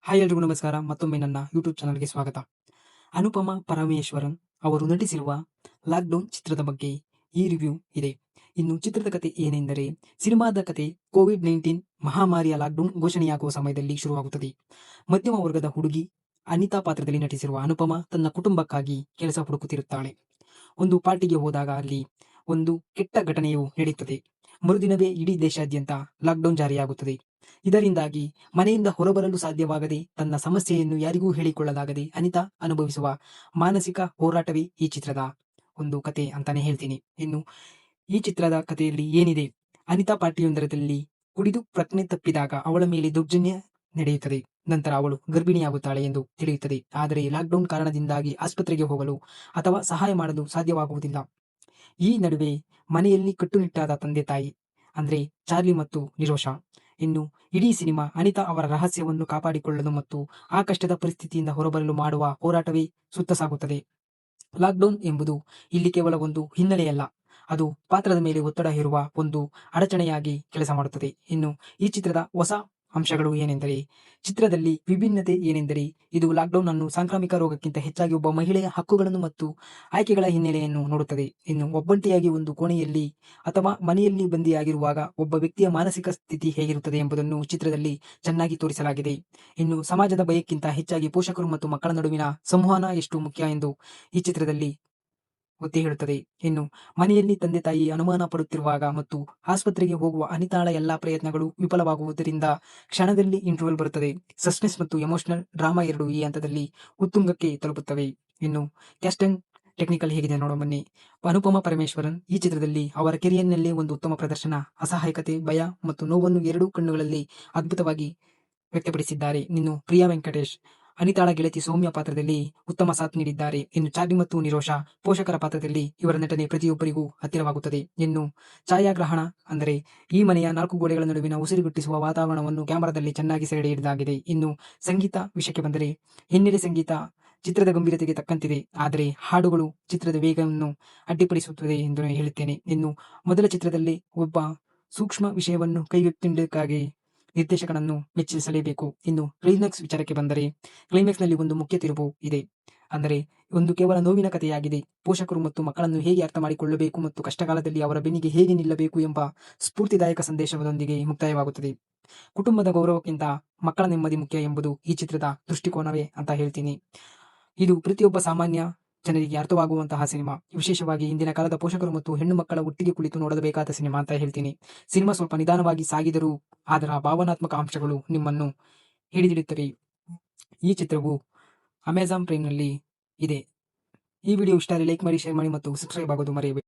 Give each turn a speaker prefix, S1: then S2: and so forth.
S1: Hi ಎಲ್ರಿಗೂ ನಮಸ್ಕಾರ. ಮತ್ತೊಮ್ಮೆ ನನ್ನ ಯೂಟ್ಯೂಬ್ ಚಾನಲ್ಗೆ ಸ್ವಾಗತ. ಅನುಪಮ ಪರಮೇಶ್ವರನ್ ಅವರು ನಟಿಸಿರುವ ಲಾಕ್ಡೌನ್ ಚಿತ್ರದ ಬಗ್ಗೆ ಈ ರಿವ್ಯೂ ಇದೆ. ಇನ್ನು ಚಿತ್ರದ ಕತೆ ಏನೆಂದರೆ, ಸಿನಿಮಾದ ಕತೆ ಕೋವಿಡ್-19 ಮಹಾಮಾರಿಯ ಲಾಕ್ಡೌನ್ ಘೋಷಣೆಯಾಗುವ ಸಮಯದಲ್ಲಿ ಶುರುವಾಗುತ್ತದೆ. ಮಧ್ಯಮ ವರ್ಗದ ಹುಡುಗಿ ಅನಿತಾ ಪಾತ್ರದಲ್ಲಿ ನಟಿಸಿರುವ ಅನುಪಮ ತನ್ನ ಕುಟುಂಬಕ್ಕಾಗಿ ಕೆಲಸ ಹುಡುಕುತ್ತಿರುತ್ತಾಳೆ. ಒಂದು ಪಾರ್ಟಿಗೆ ಹೋದಾಗ ಅಲ್ಲಿ ಒಂದು ಕೆಟ್ಟ ಘಟನೆಯು ನಡೆಯುತ್ತದೆ. ಮರುದಿನವೇ ಇಡೀ ದೇಶಾದ್ಯಂತ ಲಾಕ್ಡೌನ್ ಜಾರಿಯಾಗುತ್ತದೆ. ಇದರಿಂದಾಗಿ ಮನೆಯಿಂದ ಹೊರಬರಲು ಸಾಧ್ಯವಾಗದೆ, ತನ್ನ ಸಮಸ್ಯೆಯನ್ನು ಯಾರಿಗೂ ಹೇಳಿಕೊಳ್ಳಲಾಗದೆ ಅನಿತಾ ಅನುಭವಿಸುವ ಮಾನಸಿಕ ಹೋರಾಟವೇ ಈ ಚಿತ್ರದ ಒಂದು ಕತೆ ಅಂತಾನೆ ಹೇಳ್ತೀನಿ. ಇನ್ನು ಈ ಚಿತ್ರದ ಕಥೆಯಲ್ಲಿ ಏನಿದೆ, ಅನಿತಾ ಪಾರ್ಟಿಯೊಂದರಲ್ಲಿ ಕುಡಿದು ಪ್ರಜ್ಞೆ ತಪ್ಪಿದಾಗ ಅವಳ ಮೇಲೆ ದೌರ್ಜನ್ಯ ನಡೆಯುತ್ತದೆ. ನಂತರ ಅವಳು ಗರ್ಭಿಣಿಯಾಗುತ್ತಾಳೆ ಎಂದು ತಿಳಿಯುತ್ತದೆ. ಆದರೆ ಲಾಕ್ಡೌನ್ ಕಾರಣದಿಂದಾಗಿ ಆಸ್ಪತ್ರೆಗೆ ಹೋಗಲು ಅಥವಾ ಸಹಾಯ ಮಾಡಲು ಸಾಧ್ಯವಾಗುವುದಿಲ್ಲ. ಈ ನಡುವೆ ಮನೆಯಲ್ಲಿ ಕಟ್ಟುನಿಟ್ಟಾದ ತಂದೆ ತಾಯಿ ಅಂದ್ರೆ ಚಾರ್ಲಿ ಮತ್ತು ನಿರೋಷಾ. ಇನ್ನು ಇಡೀ ಸಿನಿಮಾ ಅನಿತಾ ಅವರ ರಹಸ್ಯವನ್ನು ಕಾಪಾಡಿಕೊಳ್ಳಲು ಮತ್ತು ಆ ಕಷ್ಟದ ಪರಿಸ್ಥಿತಿಯಿಂದ ಹೊರಬರಲು ಮಾಡುವ ಹೋರಾಟವೇ ಸುತ್ತ ಸಾಗುತ್ತದೆ. ಲಾಕ್ಡೌನ್ ಎಂಬುದು ಇಲ್ಲಿ ಕೇವಲ ಒಂದು ಹಿನ್ನೆಲೆಯಲ್ಲ, ಅದು ಪಾತ್ರದ ಮೇಲೆ ಒತ್ತಡ ಹೇರುವ ಒಂದು ಅಡಚಣೆಯಾಗಿ ಕೆಲಸ ಮಾಡುತ್ತದೆ. ಇನ್ನು ಈ ಚಿತ್ರದ ಹೊಸ ಅಂಶಗಳು ಏನೆಂದರೆ, ಚಿತ್ರದಲ್ಲಿ ವಿಭಿನ್ನತೆ ಏನೆಂದರೆ, ಇದು ಲಾಕ್ಡೌನ್ ಅನ್ನು ಸಾಂಕ್ರಾಮಿಕ ರೋಗಕ್ಕಿಂತ ಹೆಚ್ಚಾಗಿ ಒಬ್ಬ ಮಹಿಳೆಯ ಹಕ್ಕುಗಳನ್ನು ಮತ್ತು ಆಯ್ಕೆಗಳ ಹಿನ್ನೆಲೆಯನ್ನು ನೋಡುತ್ತದೆ. ಇನ್ನು ಒಬ್ಬಂಟಿಯಾಗಿ ಒಂದು ಕೋಣೆಯಲ್ಲಿ ಅಥವಾ ಮನೆಯಲ್ಲಿ ಬಂದಿಯಾಗಿರುವಾಗ ಒಬ್ಬ ವ್ಯಕ್ತಿಯ ಮಾನಸಿಕ ಸ್ಥಿತಿ ಹೇಗಿರುತ್ತದೆ ಎಂಬುದನ್ನು ಚಿತ್ರದಲ್ಲಿ ಚೆನ್ನಾಗಿ ತೋರಿಸಲಾಗಿದೆ. ಇನ್ನು ಸಮಾಜದ ಭಯಕ್ಕಿಂತ ಹೆಚ್ಚಾಗಿ ಪೋಷಕರು ಮತ್ತು ಮಕ್ಕಳ ನಡುವಿನ ಸಂವಹನ ಎಷ್ಟು ಮುಖ್ಯ ಎಂದು ಈ ಚಿತ್ರದಲ್ಲಿ ಒತ್ತಿ ಹೇಳುತ್ತದೆ. ಇನ್ನು ಮನೆಯಲ್ಲಿ ತಂದೆ ತಾಯಿ ಅನುಮಾನ ಪಡುತ್ತಿರುವಾಗ ಮತ್ತು ಆಸ್ಪತ್ರೆಗೆ ಹೋಗುವ ಅನಿತಾಳ ಎಲ್ಲಾ ಪ್ರಯತ್ನಗಳು ವಿಫಲವಾಗುವುದರಿಂದ ಕ್ಷಣದಲ್ಲಿ ಇಂಟರ್ವಲ್ ಬರುತ್ತದೆ. ಸಸ್ಪೆನ್ಸ್ ಮತ್ತು ಎಮೋಷನಲ್ ಡ್ರಾಮಾ ಎರಡೂ ಈ ಹಂತದಲ್ಲಿ ಉತ್ತುಂಗಕ್ಕೆ ತಲುಪುತ್ತವೆ. ಇನ್ನು ಕ್ಯಾಸ್ಟ್ ಅಂಡ್ ಟೆಕ್ನಿಕಲ್ ಹೇಗಿದೆ ನೋಡೋ ಬನ್ನಿ. ಅನುಪಮ ಪರಮೇಶ್ವರನ್ ಈ ಚಿತ್ರದಲ್ಲಿ ಅವರ ಕೆರಿಯರ್ನಲ್ಲೇ ಒಂದು ಉತ್ತಮ ಪ್ರದರ್ಶನ. ಅಸಹಾಯಕತೆ, ಭಯ ಮತ್ತು ನೋವನ್ನು ಎರಡೂ ಕಣ್ಣುಗಳಲ್ಲಿ ಅದ್ಭುತವಾಗಿ ವ್ಯಕ್ತಪಡಿಸಿದ್ದಾರೆ. ಇನ್ನು ಪ್ರಿಯಾ ವೆಂಕಟೇಶ್ ಅನಿತಾಳ ಗೆಳತಿ ಸೌಮ್ಯ ಪಾತ್ರದಲ್ಲಿ ಉತ್ತಮ ಸಾಥ್ ನೀಡಿದ್ದಾರೆ. ಇನ್ನು ಚಾರ್ಲಿ ಮತ್ತು ನಿರೋಷಾ ಪೋಷಕರ ಪಾತ್ರದಲ್ಲಿ ಇವರ ನಟನೆ ಪ್ರತಿಯೊಬ್ಬರಿಗೂ ಹತ್ತಿರವಾಗುತ್ತದೆ. ಇನ್ನು ಛಾಯಾಗ್ರಹಣ ಅಂದರೆ ಈ ಮನೆಯ ನಾಲ್ಕು ಗೋಡೆಗಳ ನಡುವಿನ ಉಸಿರುಗಟ್ಟಿಸುವ ವಾತಾವರಣವನ್ನು ಕ್ಯಾಮರಾದಲ್ಲಿ ಚೆನ್ನಾಗಿ ಸೆರೆ ಹಿಡಿಯಲಾಗಿದೆ. ಇನ್ನು ಸಂಗೀತ ವಿಷಯಕ್ಕೆ ಬಂದರೆ, ಹಿನ್ನೆಲೆ ಸಂಗೀತ ಚಿತ್ರದ ಗಂಭೀರತೆಗೆ ತಕ್ಕಂತಿದೆ, ಆದರೆ ಹಾಡುಗಳು ಚಿತ್ರದ ವೇಗವನ್ನು ಅಡ್ಡಿಪಡಿಸುತ್ತದೆ ಎಂದು ಹೇಳುತ್ತೇನೆ. ಇನ್ನು ಮೊದಲ ಚಿತ್ರದಲ್ಲಿ ಒಬ್ಬ ಸೂಕ್ಷ್ಮ ವಿಷಯವನ್ನು ಕೈಗೆತ್ತಿದ್ದಕ್ಕಾಗಿ ನಿರ್ದೇಶಕನನ್ನು ಮೆಚ್ಚಿಸಲೇಬೇಕು. ಇನ್ನು ಕ್ಲೈಮ್ಯಾಕ್ಸ್ ವಿಚಾರಕ್ಕೆ ಬಂದರೆ, ಕ್ಲೈಮ್ಯಾಕ್ಸ್ನಲ್ಲಿ ಒಂದು ಮುಖ್ಯ ತಿರುವು ಇದೆ. ಅಂದರೆ ಒಂದು ಕೇವಲ ನೋವಿನ ಕಥೆಯಾಗಿದೆ. ಪೋಷಕರು ಮತ್ತು ಮಕ್ಕಳನ್ನು ಹೇಗೆ ಅರ್ಥ ಮಾಡಿಕೊಳ್ಳಬೇಕು ಮತ್ತು ಕಷ್ಟಕಾಲದಲ್ಲಿ ಅವರ ಬೆನ್ನಿಗೆ ಹೇಗೆ ನಿಲ್ಲಬೇಕು ಎಂಬ ಸ್ಫೂರ್ತಿದಾಯಕ ಸಂದೇಶದೊಂದಿಗೆ ಮುಕ್ತಾಯವಾಗುತ್ತದೆ. ಕುಟುಂಬದ ಗೌರವಕ್ಕಿಂತ ಮಕ್ಕಳ ನೆಮ್ಮದಿ ಮುಖ್ಯ ಎಂಬುದು ಈ ಚಿತ್ರದ ದೃಷ್ಟಿಕೋನವೇ ಅಂತ ಹೇಳ್ತೀನಿ. ಇದು ಪ್ರತಿಯೊಬ್ಬ ಸಾಮಾನ್ಯ ಜನರಿಗೆ ಅರ್ಥವಾಗುವಂತಹ ಸಿನಿಮಾ. ವಿಶೇಷವಾಗಿ ಇಂದಿನ ಕಾಲದ ಪೋಷಕರು ಮತ್ತು ಹೆಣ್ಣು ಮಕ್ಕಳ ಒಟ್ಟಿಗೆ ಕುಳಿತು ನೋಡಬೇಕಾದ ಸಿನಿಮಾ ಅಂತ ಹೇಳ್ತೀನಿ. ಸಿನಿಮಾ ಸ್ವಲ್ಪ ನಿಧಾನವಾಗಿ ಸಾಗಿದರೂ ಅದರ ಭಾವನಾತ್ಮಕ ಅಂಶಗಳು ನಿಮ್ಮನ್ನು ಹಿಡಿದಿಡುತ್ತವೆ. ಈ ಚಿತ್ರವು ಅಮೆಜಾನ್ ಪ್ರೈಮ್ನಲ್ಲಿ ಇದೆ. ಈ ವಿಡಿಯೋ ಇಷ್ಟ ಆದರೆ ಲೈಕ್ ಮಾಡಿ, ಶೇರ್ ಮಾಡಿ ಮತ್ತು ಸಬ್ಸ್ಕ್ರೈಬ್ ಆಗೋದು ಮರೆಯಬೇಡಿ.